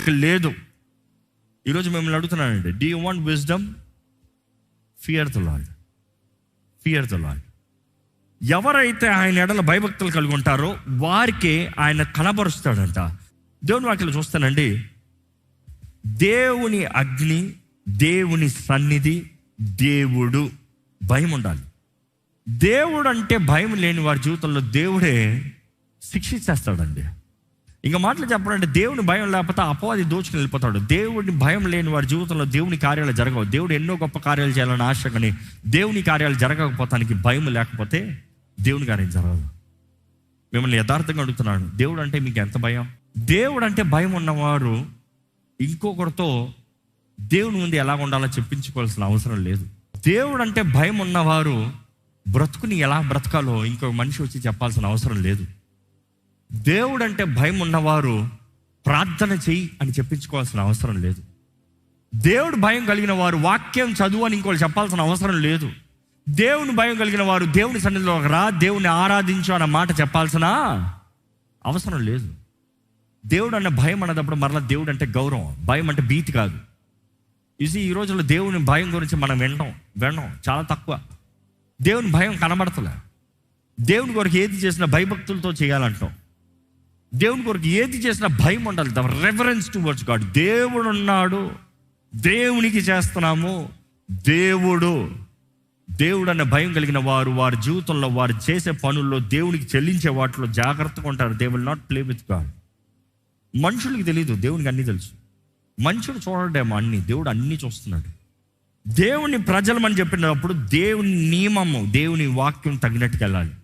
లేదు. ఈరోజు మిమ్మల్ని అడుగుతున్నానండి, do you want wisdom? Fear the Lord. Fear the Lord. ఎవరైతే ఆయన ఎడల భయభక్తులు కలిగి ఉంటారో వారికి ఆయన కనబరుస్తాడంట. దేవుని వాక్యం చూస్తానండి, దేవుని అగ్ని, దేవుని సన్నిధి, దేవుడు, భయం ఉండాలి. దేవుడు అంటే భయం లేని వారి జీవితంలో దేవుడే శిక్షించేస్తాడండి. ఇంకా మాటలు చెప్పాలంటే దేవుని భయం లేకపోతే అపవాది దోచుకుని వెళ్ళిపోతాడు. దేవుడిని భయం లేని వారి జీవితంలో దేవుని కార్యాలు జరగవు. దేవుడు ఎన్నో గొప్ప కార్యాలు చేయాలని ఆశ, కానీ దేవుని కార్యాలు జరగకపోతానికి భయం లేకపోతే దేవుని కార్యం జరగదు. మిమ్మల్ని యథార్థంగా అడుగుతున్నాను, దేవుడు అంటే మీకు ఎంత భయం? దేవుడు అంటే భయం ఉన్నవారు ఇంకొకరితో దేవుని ముందు ఎలా ఉండాలో చెప్పించుకోవాల్సిన అవసరం లేదు. దేవుడు అంటే భయం ఉన్నవారు బ్రతుకుని ఎలా బ్రతకాలో ఇంకొక మనిషి వచ్చి చెప్పాల్సిన అవసరం లేదు. దేవుడు అంటే భయం ఉన్నవారు ప్రార్థన చెయ్యి అని చెప్పించుకోవాల్సిన అవసరం లేదు. దేవుడు భయం కలిగిన వారు వాక్యం చదువు అని ఇంకోటి చెప్పాల్సిన అవసరం లేదు. దేవుని భయం కలిగిన వారు దేవుని సన్నిధిలో రా, దేవుని ఆరాధించు అన్న మాట చెప్పాల్సిన అవసరం లేదు. దేవుడు అన్న భయం అన్నప్పుడు మరలా దేవుడు అంటే గౌరవం, భయం అంటే భీతి కాదు. ఈ రోజుల్లో దేవుని భయం గురించి మనం వినడం చాలా తక్కువ. దేవుని భయం కనబడతలే. దేవుని కొరకు ఏది చేసినా భయభక్తులతో చేయాలంటాం. దేవుని కొరకు ఏది చేసినా భయం ఉండాలి. The reverence towards God. దేవుడు ఉన్నాడు, దేవునికి చేస్తున్నాము, దేవుడు అనే భయం కలిగిన వారు వారి జీవితంలో వారు చేసే పనుల్లో దేవునికి చెల్లించే వాటిలో జాగ్రత్తగా ఉంటారు. They will not play with God. మనుషులకి తెలియదు, దేవునికి అన్నీ తెలుసు. మనుషులు చూడడేమో అన్నీ, దేవుడు అన్నీ చూస్తున్నాడు. దేవుని ప్రజలమని చెప్పినప్పుడు దేవుని నియమము, దేవుని వాక్యం తగినట్టుకు వెళ్ళాలి.